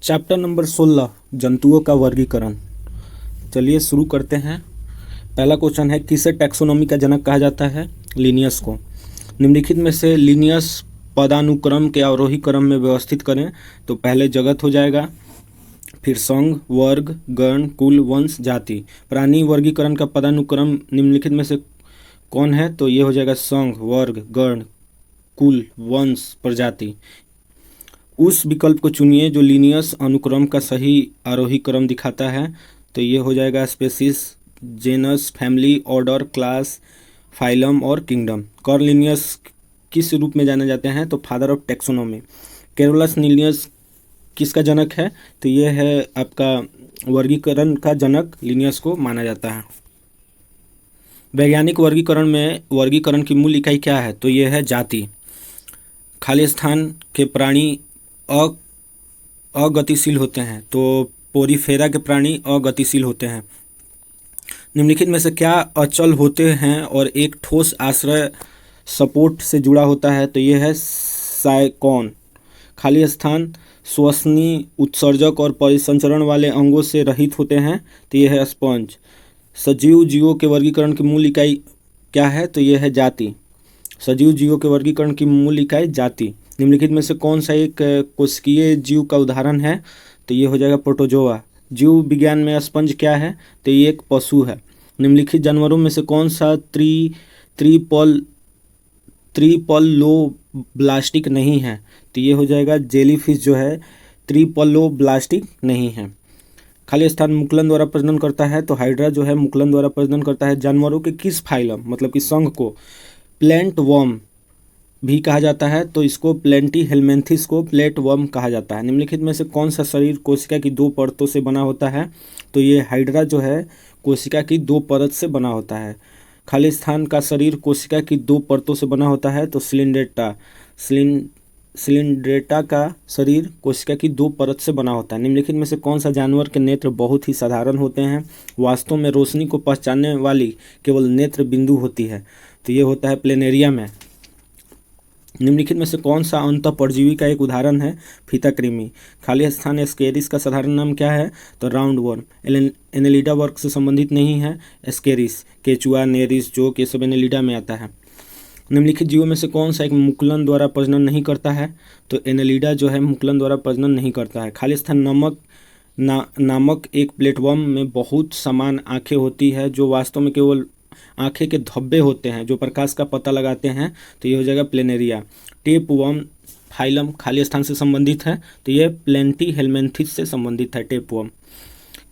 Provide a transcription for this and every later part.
Chapter number 16 जंतुओं का वर्गीकरण। चलिए शुरू करते हैं। पहला क्वेश्चन है, किसे टैक्सोनॉमी का जनक कहा जाता है? लिनियस को। निम्नलिखित में से लिनियस पदानुक्रम के अवरोही क्रम में व्यवस्थित करें तो पहले जगत हो जाएगा, फिर संघ, वर्ग, गण, कुल, वंश, जाति। प्राणी वर्गीकरण का पदानुक्रम निम्नलिखित में से कौन है? तो ये हो जाएगा संघ, वर्ग, गण, कुल, वंश, प्रजाति। उस विकल्प को चुनिए जो लीनियस अनुक्रम का सही आरोही क्रम दिखाता है। तो ये हो जाएगा species, genus, family, order, class, phylum और किंगडम। कार्ल लिनियस किस रूप में जाने जाते हैं? तो father of taxonomy. Carolus Linnaeus किसका जनक है? तो ये है आपका वर्गीकरण का जनक लिनियस को माना जाता है। वैज्ञानिक वर्गीकरण में वर्गीकरण की मूल इकाई क्या है? तो ये है जाति। खाली स्थान के प्राणी अगतिशील होते हैं, तो पोरीफेरा के प्राणी अगतिशील होते हैं। निम्नलिखित में से क्या अचल होते हैं और एक ठोस आश्रय सपोर्ट से जुड़ा होता है? तो ये है साइकॉन। खाली स्थान श्वसनी, उत्सर्जक और परिसंचरण वाले अंगों से रहित होते हैं, तो ये है स्पंज। सजीव जीवों के वर्गीकरण की मूल इकाई क्या है? तो ये है जाति। सजीव जीवों के वर्गीकरण की मूल इकाई जाति। निम्नलिखित में से कौन सा एक कोशिकीय जीव का उदाहरण है? तो ये हो जाएगा प्रोटोजोआ। जीव विज्ञान में स्पंज क्या है? तो ये एक पशु है। निम्नलिखित जानवरों में से कौन सा त्रिपलोब्लास्टिक नहीं है? तो ये हो जाएगा जेलीफिश जो है त्रिपलोब्लास्टिक नहीं है। खाली स्थान मुकुलन द्वारा प्रजनन करता है, तो हाइड्रा जो है मुकुलन द्वारा प्रजनन करता है। जानवरों के किस फाइलम मतलब कि संघ को प्लेंट वर्म भी कहा जाता है? तो इसको प्लेंटी हेलमेंथिस को प्लेट वर्म कहा जाता है। निम्नलिखित में से कौन सा शरीर कोशिका की दो परतों से बना होता है? तो ये हाइड्रा जो है कोशिका की दो परत से बना होता है। खाली स्थान का शरीर कोशिका की दो परतों से बना होता है, तो सिलिंड्रेटा का शरीर कोशिका की दो परत से बना होता है। निम्नलिखित में से कौन सा जानवर के नेत्र बहुत ही साधारण होते हैं? वास्तव में रोशनी को पहचानने वाली केवल नेत्र बिंदु होती है, तो ये होता है प्लेनेरिया में। निम्नलिखित में से कौन सा अंतःपरजीवी का एक उदाहरण है? फीताकृमि। खाली स्थान एस्केरिस का साधारण नाम क्या है? तो राउंड वर्म। एनेलिडा वर्ग से संबंधित नहीं है। एस्केरिस, केचुआ, नेरिस, जोक, ये सब एनेलिडा में आता है। निम्नलिखित जीवों में से कौन सा एक मुकुलन द्वारा प्रजनन नहीं करता है? तो एनेलिडा जो है मुकुलन द्वारा प्रजनन नहीं करता है। खाली स्थान नामक एक प्लेटवर्म में बहुत समान आंखें होती है, जो वास्तव में केवल आंखें के धब्बे होते हैं जो प्रकाश का पता लगाते हैं, तो ये हो जाएगा प्लेनेरिया। टेप वर्म फाइलम खाली स्थान से संबंधित है, तो ये प्लेंटी हेलमेंथिस से संबंधित है टेप वर्म।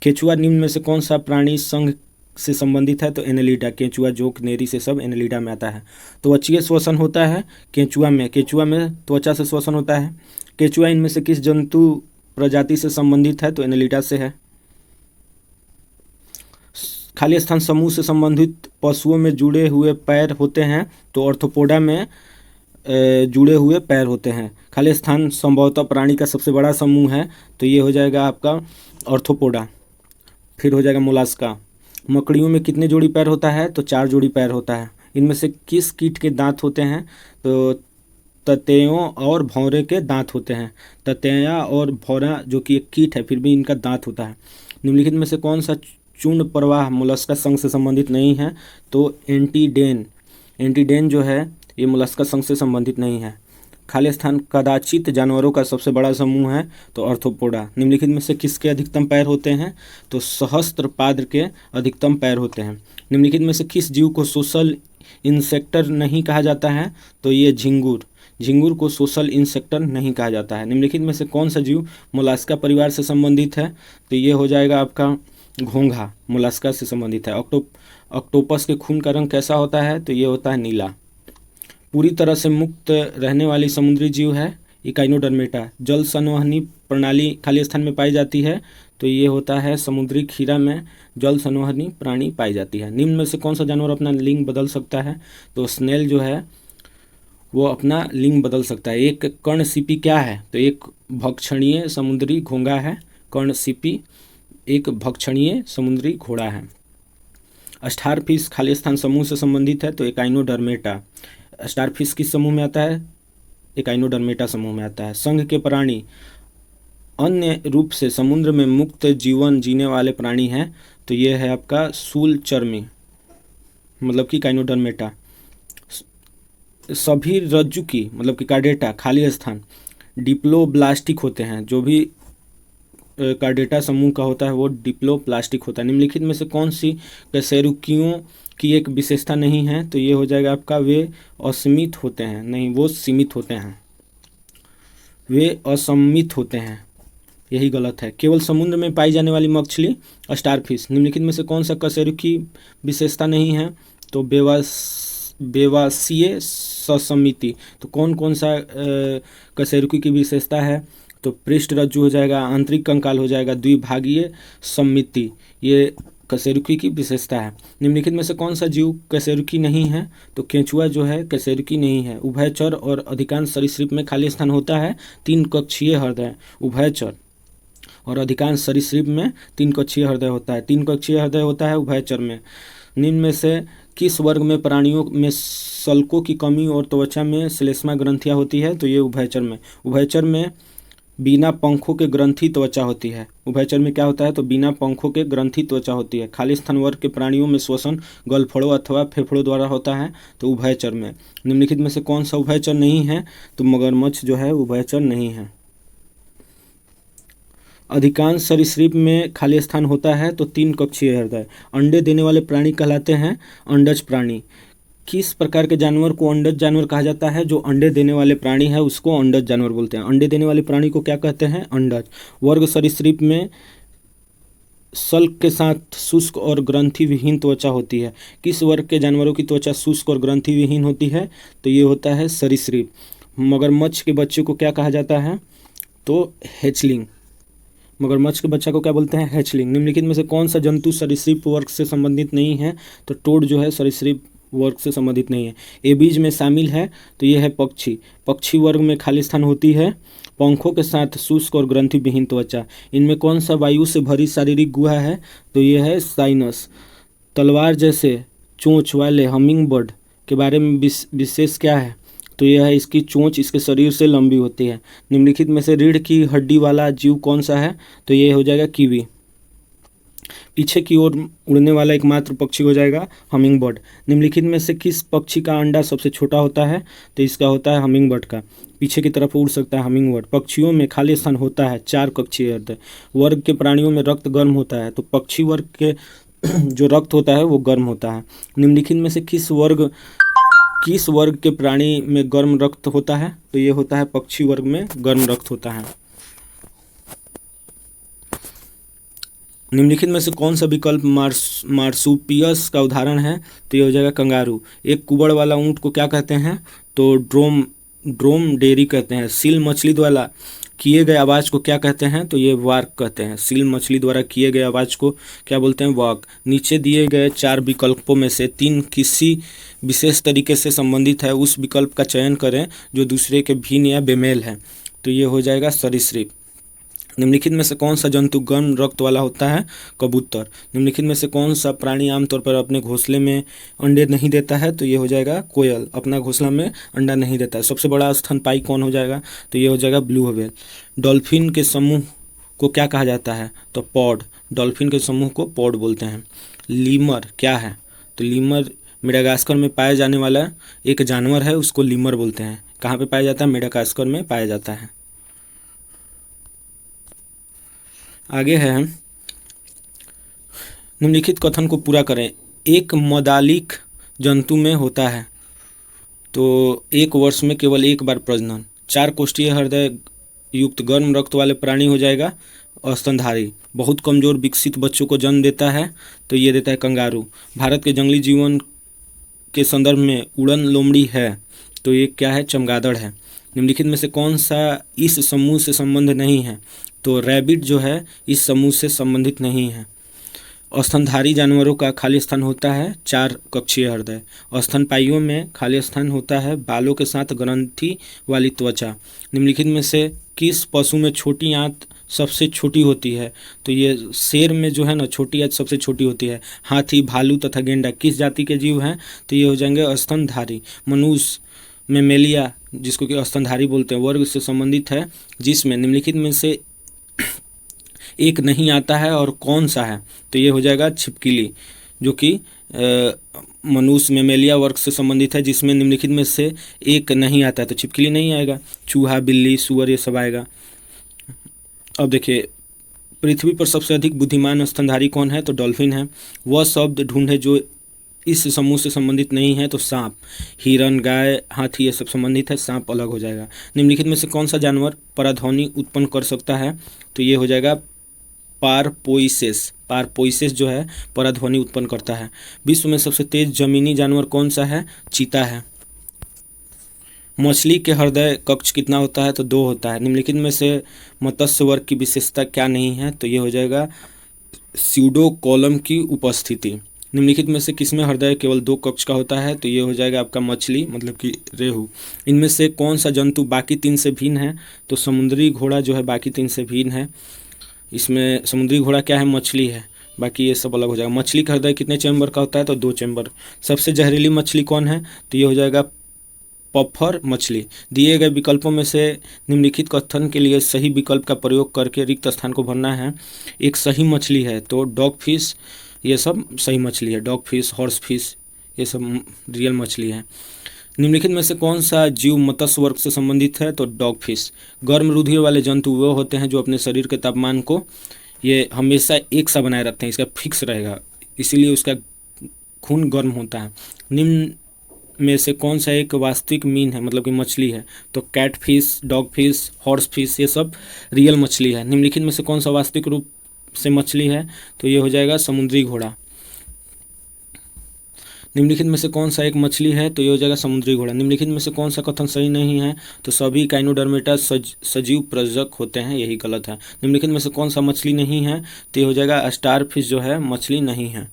केचुआ निम्न में से कौन सा प्राणी संघ से संबंधित है? तो एनेलिडा। केचुआ, जोक, नेरी से सब एनेलिडा में आता है। त्वचीय श्वसन होता है केचुआ में त्वचा से श्वसन होता है। केचुआ इनमें से किस जंतु प्रजाति से संबंधित है? तो एनेलिडा से है। खाली स्थान समूह से संबंधित पशुओं में जुड़े हुए पैर होते हैं, तो ऑर्थोपोडा में जुड़े हुए पैर होते हैं। खाली स्थान संभवतः प्राणी का सबसे बड़ा समूह है, तो ये हो जाएगा आपका ऑर्थोपोडा। फिर हो जाएगा मोलास्का। मकड़ियों में कितने जोड़ी पैर होता है? तो 4 जोड़ी पैर होता है। इनमें से किस कीट के दांत होते हैं? तो ततैयों और भौरे के दांत होते हैं। ततैया और भौरा जो कि एक कीट है, फिर भी इनका दांत होता है। निम्नलिखित में से कौन सा चूर्ण प्रवाह मोलस्का संघ से संबंधित नहीं है? तो एंटीडेन जो है ये मोलस्का संघ से संबंधित नहीं है। खाली स्थान कदाचित जानवरों का सबसे बड़ा समूह है, तो ऑर्थोपोडा। निम्नलिखित में से किसके अधिकतम पैर होते हैं? तो सहस्त्रपाद के अधिकतम पैर होते हैं। निम्नलिखित में से किस जीव को सोशल इंसेक्टर नहीं कहा जाता है? तो ये झिंगुर को सोशल इंसेक्टर नहीं कहा जाता है। निम्नलिखित में से कौन सा जीव मोलास्का परिवार से संबंधित है? तो ये हो जाएगा आपका घोंघा, मोलास्का से संबंधित है। ऑक्टोपस के खून का रंग कैसा होता है? तो ये होता है नीला। पूरी तरह से मुक्त रहने वाली समुद्री जीव है इकाइनोडर्मेटा। जल संवहनी प्रणाली खाली स्थान में पाई जाती है, तो ये होता है समुद्री खीरा में जल संवहनी प्राणी पाई जाती है। निम्न में से कौन सा जानवर अपना लिंग बदल सकता है? तो स्नेल जो है वो अपना लिंग बदल सकता है। एक कर्णसिपी क्या है? तो एक भक्षणीय समुद्री घोंघा है। कर्णसिपी एक भक्षणीय समुद्री घोड़ा है। स्टारफिश खाली स्थान समूह से संबंधित है, तो एकाइनोडर्मेटा। स्टारफिश किस समूह में आता है? एकाइनोडर्मेटा समूह में आता है। संघ के प्राणी अन्य रूप से समुद्र में मुक्त जीवन जीने वाले प्राणी हैं, तो ये है आपका शूलचर्मी, मतलब कि काइनोडर्मेटा। सभी रज्जु की मतलब कि कार्डेटा खाली स्थान डिप्लोब्लास्टिक होते हैं। जो भी कार्डेटा समूह का होता है वो डिप्लोप्लास्टिक होता है। निम्नलिखित में से कौन सी कशेरुकियों की एक विशेषता नहीं है, तो ये हो जाएगा आपका वे असीमित होते हैं, नहीं वो सीमित होते हैं, वे असमित होते हैं, यही गलत है। केवल समुद्र में पाई जाने वाली मछली स्टारफिश। निम्नलिखित में से कौन सा कशेरुकी विशेषता नहीं है, तो बेवासीय ससमिति। तो कौन कौन सा कशेरुकी की विशेषता है, तो पृष्ठ रज्जु हो जाएगा, आंतरिक कंकाल हो जाएगा, द्विभागीय सम्मिति, ये कशेरुकी की विशेषता है। निम्नलिखित में से कौन सा जीव कशेरुकी नहीं है, तो केंचुआ जो है कशेरुकी नहीं है। उभयचर और अधिकांश सरीसृप में खाली स्थान होता है 3 कक्षीय हृदय। उभयचर और अधिकांश सरीसृप में 3 कक्षीय हृदय होता है। 3 कक्षीय हृदय होता है उभयचर में। निम्न में से किस वर्ग में प्राणियों में सल्कों की कमी और त्वचा में श्लेष्मा ग्रंथियां होती है, तो ये उभयचर में। उभयचर में बिना पंखों के ग्रंथि त्वचा होती है। उभयचर में क्या होता है, तो बिना पंखों के ग्रंथि त्वचा होती है। खाली स्थान वर्ग के प्राणियों में श्वसन गलफड़ों अथवा फेफड़ों द्वारा होता है, तो उभयचर में। निम्नलिखित में से कौन सा उभयचर नहीं है, तो मगरमच्छ जो है उभयचर नहीं है। अधिकांश सरीसृप में खाली स्थान होता है, तो 3 कक्षीय हृदय। अंडे देने वाले प्राणी कहलाते हैं अंडज प्राणी। किस प्रकार के जानवर को अंडज जानवर कहा जाता है, जो अंडे देने वाले प्राणी है उसको अंडज जानवर बोलते हैं। अंडे देने वाले प्राणी को क्या कहते हैं, अंडज। वर्ग सरीसृप में सल्क के साथ शुष्क और ग्रंथि विहीन त्वचा होती है। किस वर्ग के जानवरों की त्वचा शुष्क और ग्रंथि विहीन होती है, तो ये होता है सरीसृप। मगरमच्छ के बच्चे को क्या कहा जाता है, तो हैचलिंग। मगरमच्छ के बच्चा को क्या बोलते हैं, हैचलिंग। निम्नलिखित में से कौन सा जंतु सरीसृप वर्ग से संबंधित नहीं है, तो टोड जो है सरीसृप वर्ग से संबंधित नहीं है। एबीज में शामिल है, तो ये है पक्षी। पक्षी वर्ग में खाली स्थान होती है, पंखों के साथ शुष्क और ग्रंथि विहीन त्वचा। इनमें कौन सा वायु से भरी शारीरिक गुहा है, तो ये है साइनस। तलवार जैसे चोंच वाले हमिंग बर्ड के बारे में विशेष क्या है, तो यह है इसकी चोंच इसके शरीर से लंबी होती है। निम्नलिखित में से रीढ़ की हड्डी वाला जीव कौन सा है, तो ये हो जाएगा कीवी। पीछे की ओर उड़ने वाला एकमात्र पक्षी हो जाएगा हमिंग बर्ड। निम्नलिखित में से किस पक्षी का अंडा सबसे छोटा होता है, तो इसका होता है हमिंग बर्ड का। पीछे की तरफ उड़ सकता है हमिंग बर्ड। पक्षियों में खाली स्थान होता है 4 कक्षीय हृदय। वर्ग के प्राणियों में रक्त गर्म होता है, तो पक्षी वर्ग के जो रक्त होता है वो गर्म होता है। निम्नलिखित में से किस वर्ग के प्राणी में गर्म रक्त होता है, तो ये होता है पक्षी वर्ग में गर्म रक्त होता है। निम्नलिखित में से कौन सा विकल्प मार्सुपियस का उदाहरण है, तो ये हो जाएगा कंगारू। एक कुबड़ वाला ऊंट को क्या कहते हैं, तो ड्रोमडेरी कहते हैं। सील मछली द्वारा किए गए आवाज़ को क्या कहते हैं, तो ये वार्क कहते हैं। सील मछली द्वारा किए गए आवाज़ को क्या बोलते हैं, वाक। नीचे दिए गए 4 विकल्पों में से 3 किसी विशेष तरीके से संबंधित है, उस विकल्प का चयन करें जो दूसरे के भिन्न या बेमेल है, तो ये हो जाएगा सरीसृप। निम्नलिखित में से कौन सा जंतु गर्म रक्त वाला होता है, कबूतर। निम्नलिखित में से कौन सा प्राणी आमतौर पर अपने घोंसले में अंडे नहीं देता है, तो ये हो जाएगा कोयल। अपना घोंसला में अंडा नहीं देता है। सबसे बड़ा स्तनपायी कौन हो जाएगा, तो ये हो जाएगा ब्लू व्हेल। डॉल्फिन के समूह को क्या कहा जाता है, तो पॉड। डॉल्फिन के समूह को पॉड बोलते हैं। लीमर क्या है, तो लीमर मेडागास्कर में पाया जाने वाला एक जानवर है, उसको लीमर बोलते हैं। कहाँ पे पाया जाता है, मेडागास्कर में पाया जाता है। आगे है, निम्नलिखित कथन को पूरा करें। एक मदालिक जंतु में होता है, तो 1 वर्ष में केवल 1 बार प्रजनन। 4 कोष्ठीय हृदय युक्त गर्म रक्त वाले प्राणी हो जाएगा स्तनधारी। बहुत कमज़ोर विकसित बच्चों को जन्म देता है, तो ये देता है कंगारू। भारत के जंगली जीवन के संदर्भ में उड़न लोमड़ी है, तो ये क्या है, चमगादड़ है। निम्नलिखित में से कौन सा इस समूह से संबंध नहीं है, तो रैबिट जो है इस समूह से संबंधित नहीं है। स्तनधारी जानवरों का खाली स्थान होता है 4 कक्षीय हृदय। स्तनपायियों में खाली स्थान होता है बालों के साथ ग्रंथि वाली त्वचा। निम्नलिखित में से किस पशु में छोटी आंत सबसे छोटी होती है, तो ये शेर में जो है ना छोटी आंत सबसे छोटी होती है। हाथी, भालू तथा गेंडा किस जाति के जीव हैं, तो ये हो जाएंगे स्तनधारी। मनुष्य मेमेलिया जिसको कि स्तनधारी बोलते हैं वर्ग से संबंधित है, जिसमें निम्नलिखित में से एक नहीं आता है और कौन सा है, तो ये हो जाएगा छिपकली, जो कि मनुष्य मेमेलिया वर्ग से संबंधित है, जिसमें निम्नलिखित में से एक नहीं आता है, तो छिपकली नहीं आएगा। चूहा, बिल्ली, सूअर ये सब आएगा। अब देखिए, पृथ्वी पर सबसे अधिक बुद्धिमान स्तनधारी कौन है, तो डॉल्फिन है। वह शब्द ढूंढे जो इस समूह से संबंधित नहीं है, तो सांप, हिरन, गाय, हाथी ये सब संबंधित है, सांप अलग हो जाएगा। निम्नलिखित में से कौन सा जानवर पराध्वनि उत्पन्न कर सकता है, तो ये हो जाएगा पारपोइसेस। पारपोइसेस जो है पराध्वनि उत्पन्न करता है। विश्व में सबसे तेज जमीनी जानवर कौन सा है, चीता है। मछली के हृदय कक्ष कितना होता है, तो 2 होता है। निम्नलिखित में से मत्स्य वर्ग की विशेषता क्या नहीं है, तो ये हो जाएगा स्यूडो कॉलम की उपस्थिति। निम्नलिखित में से किसमें हृदय केवल 2 कक्ष का होता है, तो ये हो जाएगा आपका मछली, मतलब कि रेहू। इनमें से कौन सा जंतु बाकी 3 से भिन्न है, तो समुद्री घोड़ा जो है बाकी 3 से भिन्न है। इसमें समुद्री घोड़ा क्या है, मछली है, बाकी ये सब अलग हो जाएगा। मछली का हृदय कितने चैम्बर का होता है, तो 2 चैम्बर। सबसे जहरीली मछली कौन है, तो ये हो जाएगा पफर मछली। दिए गए विकल्पों में से निम्नलिखित कथन के लिए सही विकल्प का प्रयोग करके रिक्त स्थान को भरना है। एक सही मछली है, तो डॉग फिश ये सब सही मछली है। डॉग फिश, हॉर्स फिश ये सब रियल मछली है। निम्नलिखित में से कौन सा जीव मत्स्य वर्ग से संबंधित है, तो डॉग फिश। गर्म रुधिर वाले जंतु वो होते हैं जो अपने शरीर के तापमान को ये हमेशा एक सा बनाए रखते हैं, इसका फिक्स रहेगा, इसीलिए उसका खून गर्म होता है। निम्न में से कौन सा एक वास्तविक मीन है, मतलब कि मछली है, तो cat fish, dog fish, horse fish ये सब रियल मछली है। निम्नलिखित में से कौन सा वास्तविक रूप से मछली है, तो ये हो जाएगा समुद्री घोड़ा। निम्नलिखित में से कौन सा एक मछली है, तो ये हो जाएगा समुद्री घोड़ा। निम्नलिखित में से कौन सा कथन सही नहीं है, तो सभी काइनोडर्मेटा सजीव प्रजक होते हैं, यही गलत है। निम्नलिखित में से कौन सा मछली नहीं है, तो ये हो जाएगा स्टार फिश जो है मछली नहीं है।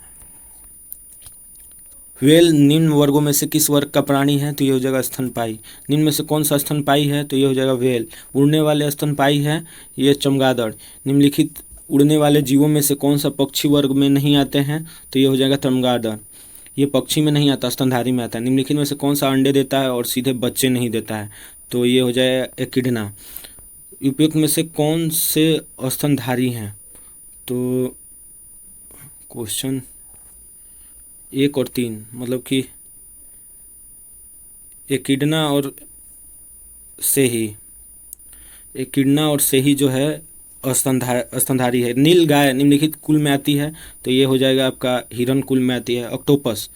व्हेल निम्न वर्गों में से किस वर्ग का प्राणी है, तो ये हो जाएगा स्तनपायी। निम्न में से कौन सा स्तनपायी है, तो ये हो जाएगा व्हेल। उड़ने वाले स्तनपायी है ये चमगादड़। निम्नलिखित उड़ने वाले जीवों में से कौन सा पक्षी वर्ग में नहीं आते हैं, तो ये हो जाएगा चमगादड़। ये पक्षी में नहीं आता, स्तनधारी में आता है। निम्नलिखित में से कौन सा अंडे देता है और सीधे बच्चे नहीं देता है, तो ये हो जाएगा एकिडना। उपयुक्त में से कौन से स्तनधारी हैं, तो क्वेश्चन 1 और 3, मतलब कि एकिडना और सेही। एकिडना और सेही जो है स्तनधारी है। नील गाय निम्नलिखित कुल में आती है, तो ये हो जाएगा आपका हिरन कुल में आती है। ऑक्टोपस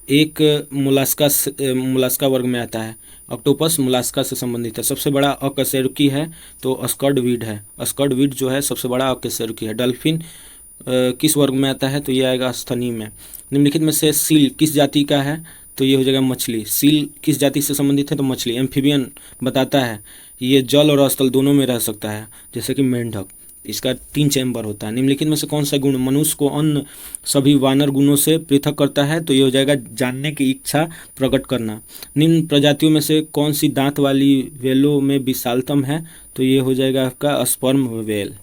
एक मोलास्का वर्ग में आता है। ऑक्टोपस मोलास्का से संबंधित है। सबसे बड़ा अकशेरुकी है, तो स्कर्डवीड है। स्कर्डवीड जो है सबसे बड़ा अकशेरुकी है। डॉल्फिन किस वर्ग में आता है, तो ये आएगा स्तनी में। निम्नलिखित में से सील किस जाति का है, तो ये हो जाएगा मछली। सील किस जाति से संबंधित है, तो मछली। एम्फीबियन बताता है ये जल और स्थल दोनों में रह सकता है, जैसे कि मेंढक। इसका 3 चैम्बर होता है। निम्नलिखित में से कौन सा गुण मनुष्य को अन्य सभी वानर गुणों से पृथक करता है, तो ये हो जाएगा जानने की इच्छा प्रकट करना। निम्न प्रजातियों में से कौन सी दांत वाली वेलों में विशालतम है, तो ये हो जाएगा आपका स्पर्म वेल।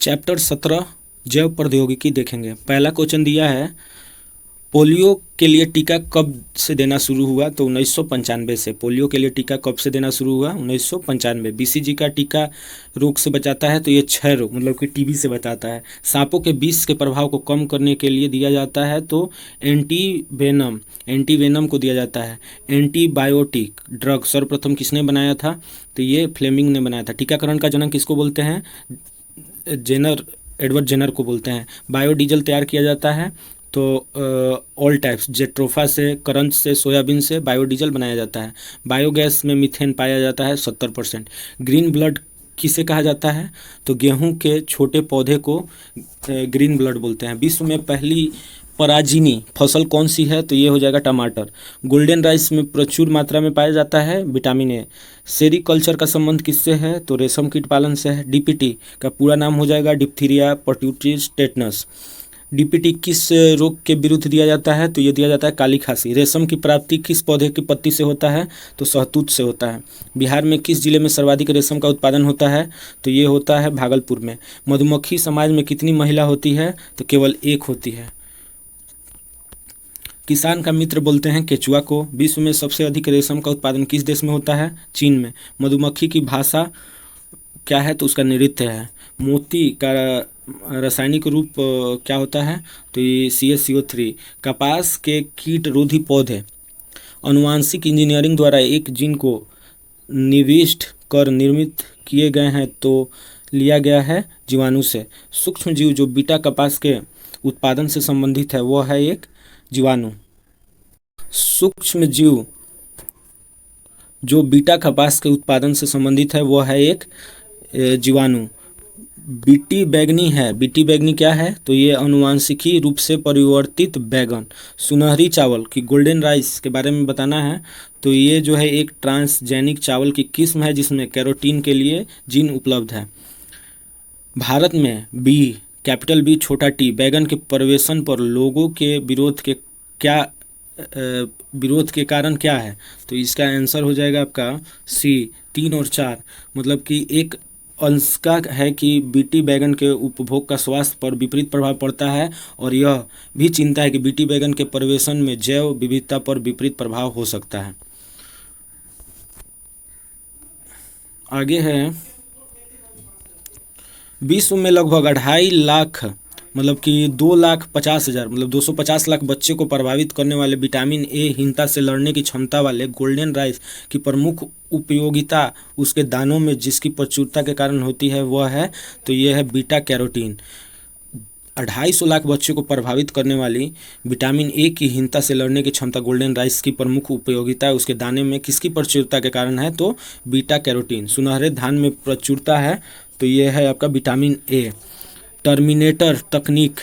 चैप्टर 17 जैव प्रौद्योगिकी देखेंगे। पहला क्वेश्चन दिया है पोलियो के लिए टीका कब से देना शुरू हुआ, तो 1995 से। पोलियो के लिए टीका कब से देना शुरू हुआ, 1995। बीसीजी का टीका रोग से बचाता है, तो ये 6 रोग मतलब कि टीबी से बचाता है। सांपों के विष के प्रभाव को कम करने के लिए दिया जाता है, तो एंटीवेनम को दिया जाता है। एंटीबायोटिक ड्रग सर्वप्रथम किसने बनाया था, तो ये फ्लेमिंग ने बनाया था। टीकाकरण का जनक किसको बोलते हैं, एडवर्ड जेनर को बोलते हैं। बायोडीजल तैयार किया जाता है, तो ऑल टाइप्स जेट्रोफा से, करंज से, सोयाबीन से बायोडीजल बनाया जाता है। बायोगैस में मीथेन पाया जाता है 70%। ग्रीन ब्लड किसे कहा जाता है, तो गेहूं के छोटे पौधे को ग्रीन ब्लड बोलते हैं। विश्व में पहली पराजीनी फसल कौन सी है, तो ये हो जाएगा टमाटर। गोल्डन राइस में प्रचुर मात्रा में पाया जाता है विटामिन ए। सेरीकल्चर का संबंध किससे है, तो रेशम कीट पालन से है। डीपीटी का पूरा नाम हो जाएगा डिप्थीरिया पर्ट्यूटिस टेटनस। डीपीटी किस रोग के विरुद्ध दिया जाता है, तो ये दिया जाता है काली खांसी। रेशम की प्राप्ति किस पौधे की पत्ती से होता है, तो शहतूत से होता है। बिहार में किस जिले में सर्वाधिक रेशम का उत्पादन होता है, तो ये होता है भागलपुर में। मधुमक्खी समाज में कितनी महिला होती है, तो केवल 1 होती है। किसान का मित्र बोलते हैं केचुआ को। विश्व में सबसे अधिक रेशम का उत्पादन किस देश में होता है? चीन में। मधुमक्खी की भाषा क्या है? तो उसका नृत्य है। मोती का रासायनिक रूप क्या होता है? तो ये CaCO3। कपास के कीट रोधी पौधे आनुवांशिक इंजीनियरिंग द्वारा एक जीन को निविष्ट कर निर्मित किए गए हैं, तो लिया गया है जीवाणु से। सूक्ष्म जीव जो बीटा कपास के उत्पादन से संबंधित है वह है एक जीवाणु। सूक्ष्म जीव जो बीटा कपास के उत्पादन से संबंधित है वह है एक जीवाणु। बीटी बैगनी है। बीटी बैगनी क्या है? तो ये आनुवांशिकी रूप से परिवर्तित बैगन। सुनहरी चावल की गोल्डन राइस के बारे में बताना है, तो ये जो है एक ट्रांसजेनिक चावल की किस्म है जिसमें कैरोटीन के लिए जीन उपलब्ध है। भारत में कैपिटल बी छोटा टी बैगन के प्रवेशन पर लोगों के विरोध के कारण क्या है? तो इसका आंसर हो जाएगा आपका सी 3 और 4। मतलब कि एक अंश का है कि बीटी बैगन के उपभोग का स्वास्थ्य पर विपरीत प्रभाव पड़ता है, और यह भी चिंता है कि बीटी बैगन के प्रवेशन में जैव विविधता पर विपरीत प्रभाव हो सकता है। आगे है, विश्व में लगभग 2.5 लाख मतलब कि 2,50,000 मतलब 250 लाख बच्चे को प्रभावित करने वाले विटामिन ए हीनता से लड़ने की क्षमता वाले गोल्डन राइस की प्रमुख उपयोगिता उसके दानों में जिसकी प्रचुरता के कारण होती है वह है, तो यह है बीटा कैरोटीन। 250 लाख बच्चों को प्रभावित करने वाली विटामिन ए की हीनता से लड़ने की क्षमता गोल्डन राइस की प्रमुख उपयोगिता है उसके दाने में किसकी प्रचुरता के कारण है? तो बीटा कैरोटीन। सुनहरे धान में प्रचुरता है, तो यह है आपका विटामिन ए। टर्मिनेटर तकनीक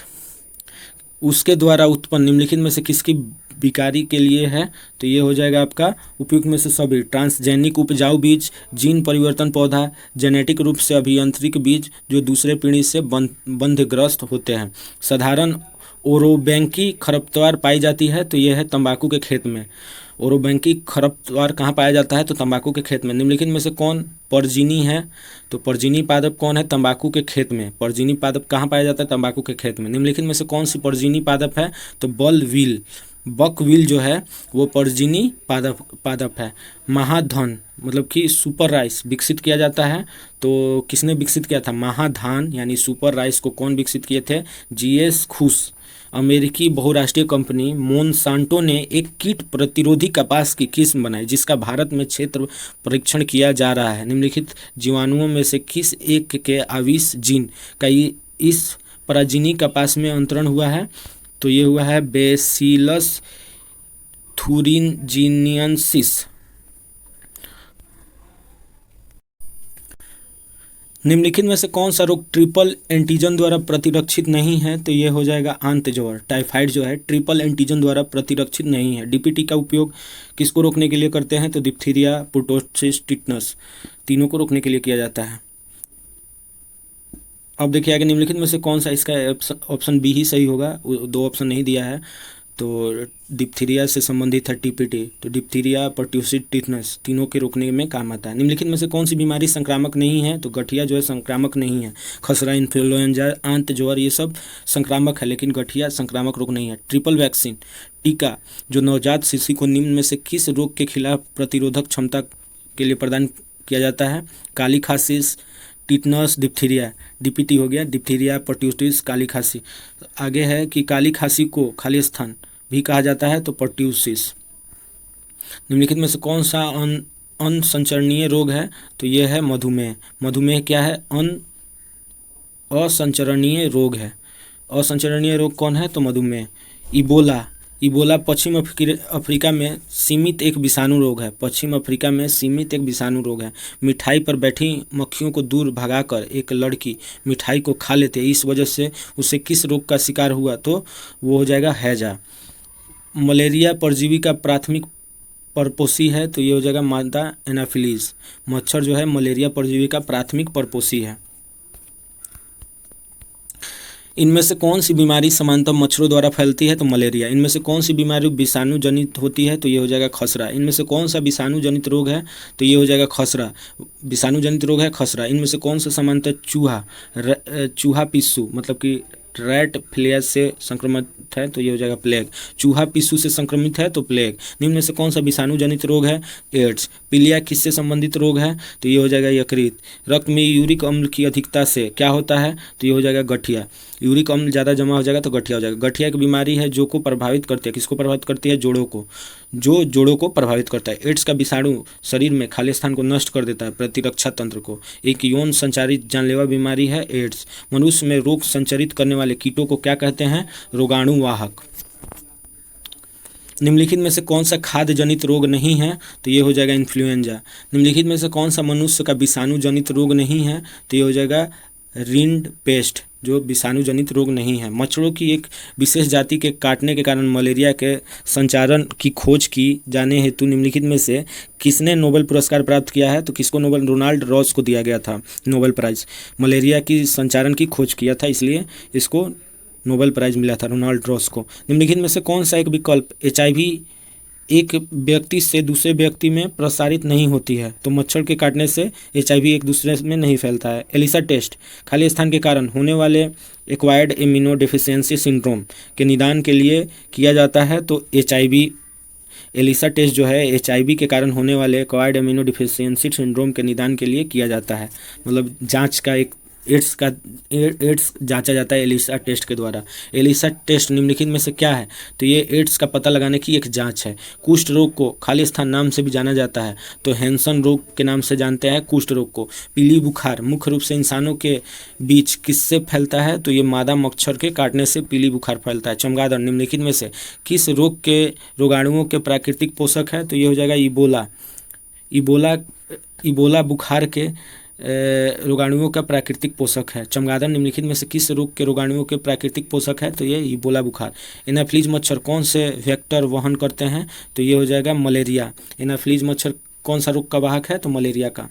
उसके द्वारा उत्पन्न निम्नलिखित में से किसकी बिकारी के लिए है? तो ये हो जाएगा आपका उपयुक्त में से सभी। ट्रांसजेनिक उपजाऊ बीज, जीन परिवर्तन पौधा, जेनेटिक रूप से अभियांत्रिक बीज जो दूसरे पीढ़ी से बंधग्रस्त होते हैं। साधारण ओरोबैंकी खरपतवार पाई जाती है, तो यह है तंबाकू के खेत में। ओरोबैंकी खरपतवार कहाँ पाया जाता है? तो तंबाकू के खेत में। निम्नलिखित में से कौन परजीवी है? तो परजीवी पादप कौन है? तंबाकू के खेत में। परजीवी पादप कहाँ पाया जाता है? तंबाकू के खेत में। निम्नलिखित में से कौन सी परजीवी पादप है? तो बकव्हील जो है वो परजीवी पादप है। महाधन मतलब कि सुपर राइस विकसित किया जाता है, तो किसने विकसित किया था? महाधान यानी सुपर राइस को कौन विकसित किए थे? GS खुश। अमेरिकी बहुराष्ट्रीय कंपनी मोनसांटो ने एक कीट प्रतिरोधी कपास की किस्म बनाई जिसका भारत में क्षेत्र परीक्षण किया जा रहा है। निम्नलिखित जीवाणुओं में से किस एक के आविष जीन का इस पराजीवी कपास में अंतरण हुआ है? तो ये हुआ है बेसिलस थुरिनजिनियंसिस। निम्नलिखित में से कौन सा रोग ट्रिपल एंटीजन द्वारा प्रतिरक्षित नहीं है? तो ये हो जाएगा आंत ज्वर। टाइफाइड जो है ट्रिपल एंटीजन द्वारा प्रतिरक्षित नहीं है। DPT का उपयोग किसको रोकने के लिए करते हैं? तो डिप्थीरिया, पुटोसिस, टिटनस तीनों को रोकने के लिए किया जाता है। अब देखिए आगे निम्नलिखित में से कौन सा इसका ऑप्शन बी ही सही होगा, 2 ऑप्शन नहीं दिया है। तो डिप्थीरिया से संबंधित है TPT, तो डिप्थीरिया, परट्यूसिस, टिटनस तीनों के रोकने में काम आता है। निम्नलिखित में से कौन सी बीमारी संक्रामक नहीं है? तो गठिया जो है संक्रामक नहीं है। खसरा, इन्फ्लुएंजा, आंत ज्वर ये सब संक्रामक है, लेकिन गठिया संक्रामक रोग नहीं है। ट्रिपल वैक्सीन टीका जो नवजात शिशु को निम्न में से किस रोग के खिलाफ प्रतिरोधक क्षमता के लिए प्रदान किया जाता है? काली खांसी, टिटनस, डिप्थीरिया। DPT हो गया, डिप्थीरिया, परट्यूसिस, काली खांसी। आगे है कि काली खांसी को खाली स्थान भी कहा जाता है, तो परट्यूसिस। निम्नलिखित में से कौन सा असंचरणीय रोग है? तो यह है मधुमेह। मधुमेह क्या है? असंचरणीय रोग है। असंचरणीय रोग कौन है? तो मधुमेह। इबोला पश्चिम अफ्रीका में सीमित एक विषाणु रोग है। पश्चिम अफ्रीका में सीमित एक विषाणु रोग है। मिठाई पर बैठी मक्खियों को दूर भगाकर एक लड़की मिठाई को खा लेते, इस वजह से उसे किस रोग का शिकार हुआ? तो वो हो जाएगा हैजा। मलेरिया परजीवी का प्राथमिक परपोषी है, तो ये हो जाएगा मादा एनाफिलीज। मच्छर जो है मलेरिया परजीवी का प्राथमिक परपोषी है। इनमें से कौन सी बीमारी सामान्यतः मच्छरों द्वारा फैलती है? तो मलेरिया। इनमें से कौन सी बीमारी विषाणु जनित होती है? तो ये हो जाएगा खसरा। इनमें से कौन सा विषाणु जनित रोग है? तो ये हो जाएगा खसरा। विषाणु जनित रोग है खसरा। इनमें से कौन सा सामान्यतः चूहा पिस्सू मतलब कि रैट फ्लेयर से संक्रमित है तो ये हो जाएगा प्लेग। चूहा पिस्सू से संक्रमित है तो प्लेग। निम्न में से कौन सा विषाणु जनित रोग है? एड्स। पीलिया किससे संबंधित रोग है? तो ये हो जाएगा यकृत। रक्त में यूरिक अम्ल की अधिकता से क्या होता है? तो ये हो जाएगा गठिया। यूरिक अम्ल ज़्यादा जमा हो जाएगा तो गठिया हो जाएगा। गठिया एक बीमारी है जो को प्रभावित करती है, किसको प्रभावित करती है? जोड़ों को, जो जोड़ों को प्रभावित करता है। एड्स का विषाणु शरीर में खाली स्थान को नष्ट कर देता है, प्रतिरक्षा तंत्र को। एक यौन संचारित जानलेवा बीमारी है एड्स। मनुष्य में रोग संचरित करने वाले कीटों को क्या कहते हैं? रोगाणुवाहक। निम्नलिखित में से कौन सा खाद्य जनित रोग नहीं है? तो ये हो जाएगा इन्फ्लुएंजा। निम्नलिखित में से कौन सा मनुष्य का विषाणु जनित रोग नहीं है? तो ये हो जाएगा रिंड पेस्ट, जो विषाणु जनित रोग नहीं है। मच्छरों की एक विशेष जाति के काटने के कारण मलेरिया के संचारण की खोज की जाने हेतु निम्नलिखित में से किसने नोबेल पुरस्कार प्राप्त किया है? तो किसको नोबेल? रोनाल्ड रॉस को दिया गया था नोबेल प्राइज़। मलेरिया की संचारण की खोज किया था, इसलिए इसको नोबेल प्राइज़ मिला था रोनाल्ड रॉस को। निम्नलिखित में से कौन सा एक विकल्प HIV एक व्यक्ति से दूसरे व्यक्ति में प्रसारित नहीं होती है? तो मच्छर के काटने से HIV एक दूसरे में नहीं फैलता है। एलिसा टेस्ट खाली स्थान के कारण होने वाले एक्वायर्ड इम्यूनो डेफिशिएंसी सिंड्रोम के निदान के लिए किया जाता है। तो HIV एलिसा टेस्ट जो है HIV के कारण होने वाले एक्वायर्ड इम्यूनो डेफिशिएंसी सिंड्रोम के निदान के लिए किया जाता है। मतलब जांच का एक एड्स जांचा जाता है एलिसा टेस्ट के द्वारा। एलिसा टेस्ट निम्नलिखित में से क्या है? तो ये एड्स का पता लगाने की एक जांच है। कुष्ठ रोग को खाली स्थान नाम से भी जाना जाता है, तो हैंसन रोग के नाम से जानते हैं कुष्ठ रोग को। पीली बुखार मुख्य रूप से इंसानों के बीच किससे फैलता है? तो ये मादा मच्छर के काटने से पीली बुखार फैलता है। चमगादड़ निम्नलिखित में से किस रोग के रोगाणुओं के प्राकृतिक पोषक है? तो ये हो जाएगा इबोला। इबोला बुखार के रोगाणुओं का प्राकृतिक पोषक है। चमगादड़ निम्नलिखित में से किस रोग के रोगाणुओं के प्राकृतिक पोषक है? तो ये इबोला बुखार। एनाफिलीज मच्छर कौन से वेक्टर वहन करते हैं? तो ये हो जाएगा मलेरिया। एनाफिलीज मच्छर कौन सा रोग का वाहक है? तो मलेरिया का।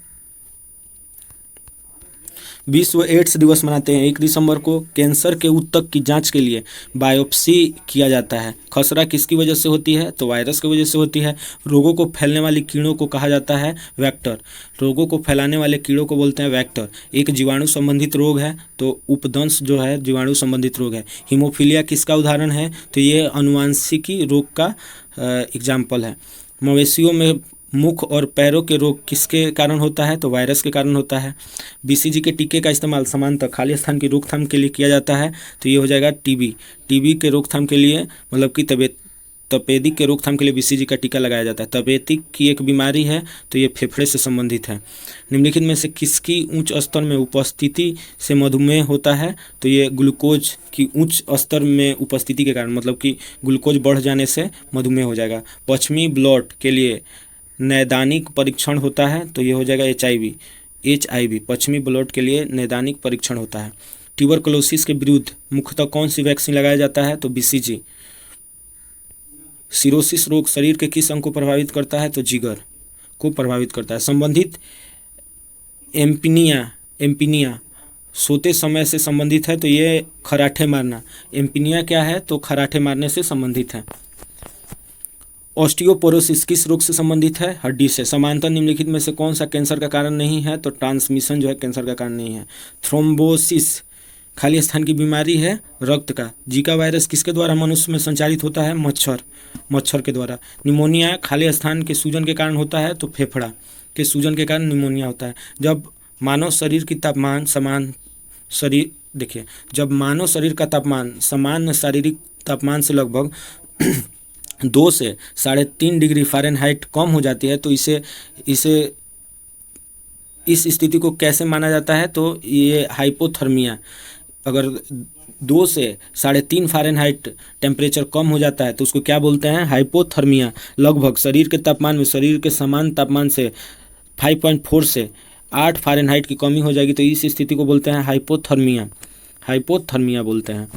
विश्व एड्स दिवस मनाते हैं 1 दिसंबर को। कैंसर के ऊतक की जांच के लिए बायोप्सी किया जाता है। खसरा किसकी वजह से होती है? तो वायरस की वजह से होती है। रोगों को फैलने वाली कीड़ों को कहा जाता है वेक्टर। रोगों को फैलाने वाले कीड़ों को बोलते हैं वेक्टर। एक जीवाणु संबंधित रोग है तो उपदंश जो है जीवाणु संबंधित रोग है। हीमोफीलिया किसका उदाहरण है? तो ये अनुवांशिकी रोग का एग्जाम्पल है। मवेशियों में मुख और पैरों के रोग किसके कारण होता है? तो वायरस के कारण होता है। BCG के टीके का इस्तेमाल समानतः खाली स्थान की रोकथाम के लिए किया जाता है। तो ये हो जाएगा टीबी के रोकथाम के लिए, मतलब कि तपेदिक के रोकथाम के लिए BCG का टीका लगाया जाता है। तपेदिक की एक बीमारी है तो ये फेफड़े से संबंधित है। निम्नलिखित में से किसकी उच्च स्तर में उपस्थिति से मधुमेह होता है? तो ये ग्लूकोज की उच्च स्तर में उपस्थिति के कारण, मतलब कि ग्लूकोज बढ़ जाने से मधुमेह हो जाएगा। पश्चिमी ब्लॉट के लिए नैदानिक परीक्षण होता है तो ये हो जाएगा HIV। पश्चिमी ब्लॉट के लिए नैदानिक परीक्षण होता है। ट्यूबरकुलोसिस के विरुद्ध मुख्यतः कौन सी वैक्सीन लगाया जाता है? तो BCG। सिरोसिस रोग शरीर के किस अंग को प्रभावित करता है? तो जिगर को प्रभावित करता है। संबंधित एम्पिनिया सोते समय से संबंधित है तो ये खराटे मारना। एम्पिनिया क्या है? तो खराटे मारने से संबंधित है। ऑस्टियोपोरोसिस किस रोग से संबंधित है? हड्डी से। समांतर निम्नलिखित में से कौन सा कैंसर का कारण नहीं है? तो ट्रांसमिशन जो है कैंसर का कारण नहीं है। थ्रोम्बोसिस खाली स्थान की बीमारी है रक्त का। जीका वायरस किसके द्वारा मनुष्य में संचारित होता है? मच्छर के द्वारा। निमोनिया खाली स्थान के सूजन के कारण होता है तो फेफड़ा के सूजन के कारण निमोनिया होता है। जब मानव शरीर का तापमान सामान्य शारीरिक तापमान से लगभग 2 से 3.5 डिग्री फ़ारेनहाइट कम हो जाती है तो इस स्थिति को कैसे माना जाता है? तो ये हाइपोथर्मिया। अगर 2 से 3.5 फ़ारेनहाइट टेम्परेचर कम हो जाता है तो उसको क्या बोलते हैं? हाइपोथर्मिया। लगभग शरीर के तापमान में शरीर के समान तापमान से 5.4 से 8 फ़ारेनहाइट की कमी हो जाएगी तो इस स्थिति को बोलते हैं हाइपोथर्मिया बोलते हैं।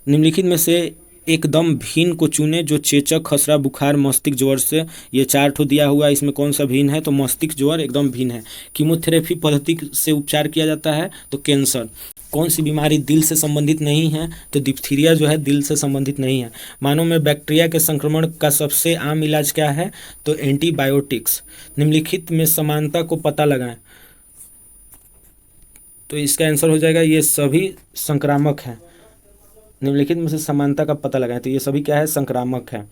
निम्नलिखित में से एकदम भीन को चुने जो चेचक, खसरा, बुखार, मस्तिष्क ज्वर से। ये 4 ठो दिया हुआ है, इसमें कौन सा भीन है? तो मस्तिष्क ज्वर एकदम भीन है। कीमोथेरेपी पद्धति से उपचार किया जाता है तो कैंसर। कौन सी बीमारी दिल से संबंधित नहीं है? तो डिप्थीरिया जो है दिल से संबंधित नहीं है। मानव में बैक्टीरिया के संक्रमण का सबसे आम इलाज क्या है? तो एंटीबायोटिक्स। निम्नलिखित में समानता को पता लगाएं तो इसका आंसर हो जाएगा ये सभी संक्रामक हैं। निम्नलिखित में से समानता का पता लगाएं। तो ये सभी क्या है, संक्रामक है।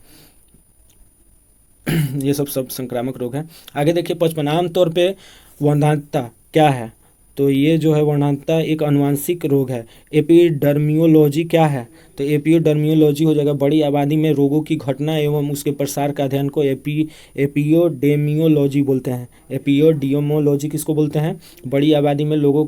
ये सब संक्रामक रोग हैं। आगे देखिए 55, आमतौर पे वर्णांतता क्या है। तो ये जो है वर्णांतता एक आनुवंशिक रोग है। एपिडर्मियोलॉजी क्या है। तो एपिडर्मियोलॉजी हो जाएगा बड़ी आबादी में रोगों की घटना एवं उसके प्रसार का अध्ययन को एपियोडेमियोलॉजी बोलते हैं। एपियोडेमियोलॉजी किसको बोलते हैं, बड़ी आबादी में रोगों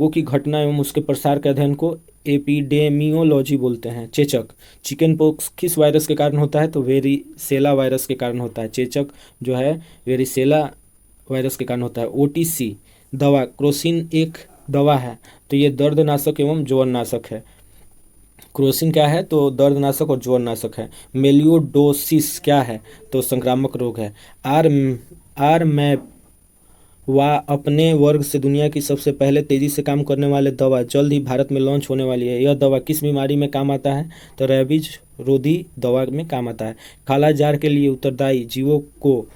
की घटना एवं उसके प्रसार के अध्ययन को एपिडेमियोलॉजी बोलते हैं। चेचक, चिकन पॉक्स किस वायरस के कारण होता है। तो वेरिसेला वायरस के कारण होता है। चेचक जो है वेरिसेला वायरस के कारण होता है। ओटीसी दवा, क्रोसिन एक दवा है। तो ये दर्दनाशक एवं ज्वरनाशक है। क्रोसिन क्या है, तो दर्दनाशक और ज्वरनाशक है। मेलियोडोसिस क्या है, तो संक्रामक रोग है। आर मैप वा अपने वर्ग से दुनिया की सबसे पहले तेजी से काम करने वाले दवा जल्द ही भारत में लॉन्च होने वाली है। यह दवा किस बीमारी में काम आता है, तो रेबीज रोधी दवा में काम आता है। कालाजार के लिए उत्तरदायी जीवों को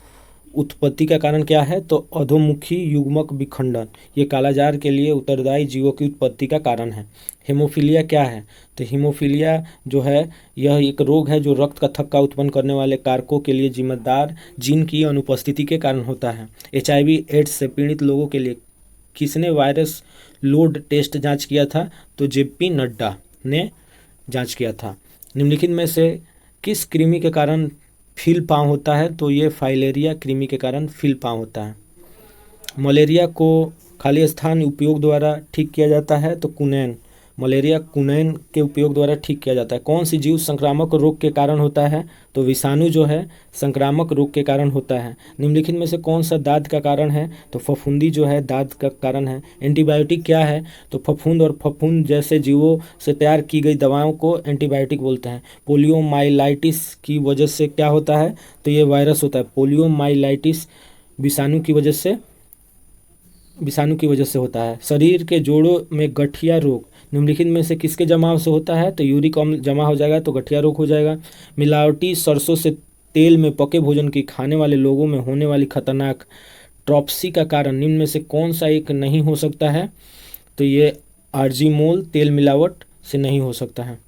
उत्पत्ति का कारण क्या है, तो अधोमुखी युग्मक विखंडन, ये कालाजार के लिए उत्तरदायी जीवों की उत्पत्ति का कारण है। हेमोफीलिया क्या है, तो हीमोफीलिया जो है यह एक रोग है जो रक्त का थक्का उत्पन्न करने वाले कारकों के लिए जिम्मेदार जीन की अनुपस्थिति के कारण होता है। एचआईवी एड्स से पीड़ित लोगों के लिए किसने वायरस लोड टेस्ट जांच किया था, तो जेपी नड्डा ने जांच किया था। निम्नलिखित में से किस कृमि के कारण फील पाँव होता है, तो ये फाइलेरिया कृमि के कारण फील पाँव होता है। मलेरिया को खाली स्थान उपयोग द्वारा ठीक किया जाता है, तो कुनैन, मलेरिया कुनैन के उपयोग द्वारा ठीक किया जाता है। कौन सी जीव संक्रामक रोग के कारण होता है, तो विषाणु जो है संक्रामक रोग के कारण होता है। निम्नलिखित में से कौन सा दाद का कारण है, तो फफूंदी जो है दाद का कारण है। एंटीबायोटिक क्या है, तो फफूंद और फफूंद जैसे जीवों से तैयार की गई दवाओं को एंटीबायोटिक बोलते हैं। पोलियोमाइलाइटिस की वजह से क्या होता है, तो ये वायरस होता है। पोलियोमाइलाइटिस विषाणु की वजह से होता है। शरीर के जोड़ों में गठिया रोग निम्नलिखित में से किसके जमाव से होता है, तो यूरिक अम्ल जमा हो जाएगा तो गठिया रोग हो जाएगा। मिलावटी सरसों से तेल में पके भोजन की खाने वाले लोगों में होने वाली खतरनाक ट्रॉप्सी का कारण निम्न में से कौन सा एक नहीं हो सकता है, तो ये आर्जिमोल तेल मिलावट से नहीं हो सकता है।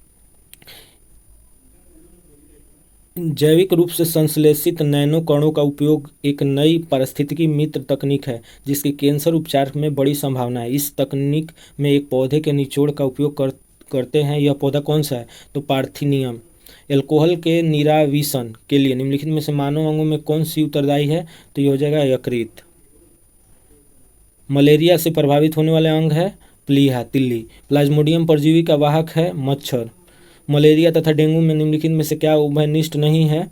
जैविक रूप से संश्लेषित नैनो कणों का उपयोग एक नई पारिस्थितिकी मित्र तकनीक है जिसकी कैंसर उपचार में बड़ी संभावना है। इस तकनीक में एक पौधे के निचोड़ का उपयोग करते हैं। यह पौधा कौन सा है, तो पार्थिनियम। एल्कोहल के निराविशन के लिए निम्नलिखित में से मानव अंगों में कौन सी उत्तरदायी है, तो ये हो जाएगा यकृत। मलेरिया से प्रभावित होने वाले अंग है प्लीहा, तिल्ली। प्लाज्मोडियम परजीवी का वाहक है मच्छर। मलेरिया तथा डेंगू में निम्नलिखित में से क्या उभयनिष्ठ नहीं है,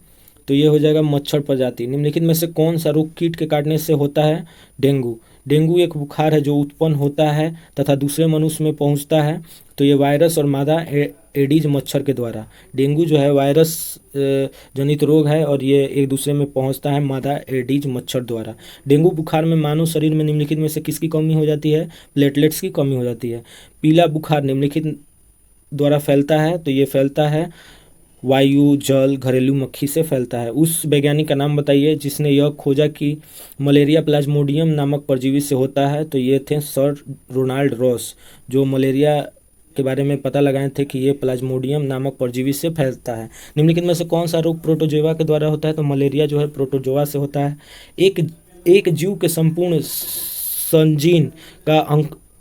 तो ये हो जाएगा मच्छर प्रजाति। निम्नलिखित में से कौन सा रोग कीट के काटने से होता है, डेंगू। डेंगू एक बुखार है जो उत्पन्न होता है तथा दूसरे मनुष्य में पहुंचता है, तो ये वायरस और मादा एडीज मच्छर के द्वारा। डेंगू जो है वायरस जनित रोग है और ये एक दूसरे में पहुंचता है मादा एडीज मच्छर द्वारा। डेंगू बुखार में मानव शरीर में निम्नलिखित में से किसकी कमी हो जाती है, प्लेटलेट्स की कमी हो जाती है। पीला बुखार निम्नलिखित द्वारा फैलता है, तो ये फैलता है वायु, जल, घरेलू मक्खी से फैलता है। उस वैज्ञानिक का नाम बताइए जिसने यह खोजा कि मलेरिया प्लाज्मोडियम नामक परजीवी से होता है, तो ये थे सर रोनाल्ड रॉस, जो मलेरिया के बारे में पता लगाए थे कि ये प्लाज्मोडियम नामक परजीवी से फैलता है। निम्नलिखित में से कौन सा रोग प्रोटोजोआ के द्वारा होता है, तो मलेरिया जो है प्रोटोजोआ से होता है। एक जीव के संपूर्ण संजीन का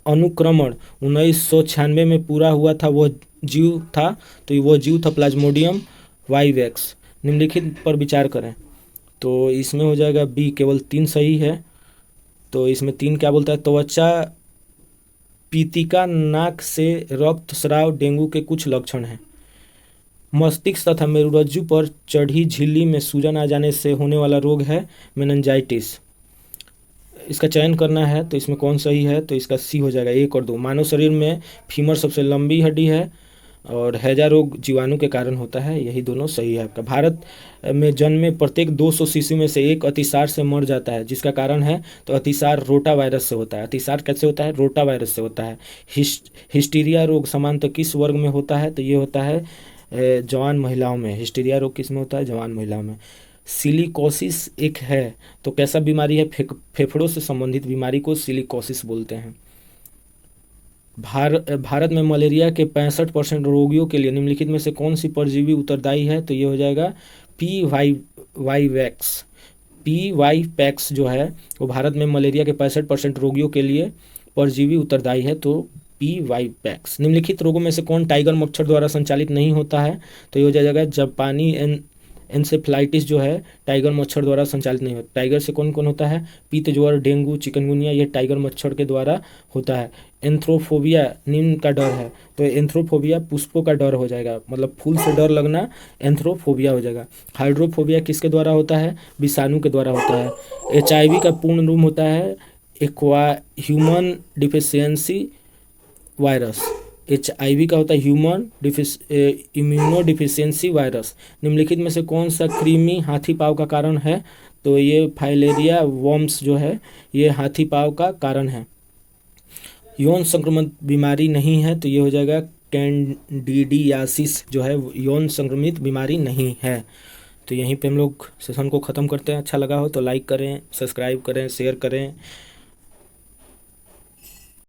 अनुक्रमण 1996 में पूरा हुआ था, वह जीव था, तो वह जीव था प्लाज्मोडियम वाइवेक्स। निम्नलिखित पर विचार करें, तो इसमें हो जाएगा बी, केवल 3 सही है। तो इसमें 3 क्या बोलता है, त्वचा पीतिका, नाक से रक्त स्राव डेंगू के कुछ लक्षण हैं। मस्तिष्क तथा मेरुरज्जु पर चढ़ी झिल्ली में सूजन आ जाने से होने वाला रोग है मेनिंजाइटिस। इसका चयन करना है, तो इसमें कौन सही है, तो इसका सी हो जाएगा, 1 और 2। मानव शरीर में फीमर सबसे लंबी हड्डी है और हैजा रोग जीवाणु के कारण होता है, यही दोनों सही है आपका। भारत में जन्मे प्रत्येक 200 शिशु में से एक अतिसार से मर जाता है, जिसका कारण है, तो अतिसार रोटा वायरस से होता है। अतिसार कैसे होता है, रोटा वायरस से होता है। हिस्टीरिया रोग सामान्यतः किस वर्ग में होता है, तो ये होता है जवान महिलाओं में। हिस्टीरिया रोग किस में होता है, जवान महिलाओं में। सिलिकोसिस एक है, तो कैसा बीमारी है, फेफड़ों से संबंधित बीमारी को सिलिकोसिस बोलते हैं। भारत में मलेरिया के 65% रोगियों के लिए निम्नलिखित में से कौन सी परजीवी उत्तरदायी है? तो ये हो जाएगा पी वाई वैक्स। पी वाई पैक्स जो है वो भारत में मलेरिया के 65% रोगियों के लिए परजीवी उत्तरदायी है, तो पी वाई पैक्स। निम्नलिखित रोगों में से कौन टाइगर मच्छर द्वारा संचालित नहीं होता है? तो ये हो जाएगा जापानी एन्सेफ्लाइटिस जो है टाइगर मच्छर द्वारा संचालित नहीं होता। टाइगर से कौन कौन होता है? पीत ज्वर, डेंगू, चिकनगुनिया, ये टाइगर मच्छर के द्वारा होता है। एंथ्रोफोबिया नीम का डर है, तो एंथ्रोफोबिया पुष्पों का डर हो जाएगा, मतलब फूल से डर लगना एंथ्रोफोबिया हो जाएगा। हाइड्रोफोबिया किसके द्वारा होता है? विषाणु के द्वारा होता है। HIV का पूर्ण रूप होता है ह्यूमन डिफिशियंसी वायरस। HIV का होता है ह्यूमन इम्यूनो डिफिशियंसी वायरस। निम्नलिखित में से कौन सा कृमि हाथी पाँव का कारण है? तो ये फाइलेरिया वर्म्स जो है ये हाथी पाँव का कारण है। यौन संक्रमण बीमारी नहीं है, तो ये हो जाएगा कैंडिडियासिस जो है यौन संक्रमित बीमारी नहीं है। तो यहीं पे हम लोग सेशन को ख़त्म करते हैं। अच्छा लगा हो तो लाइक करें, सब्सक्राइब करें, शेयर करें।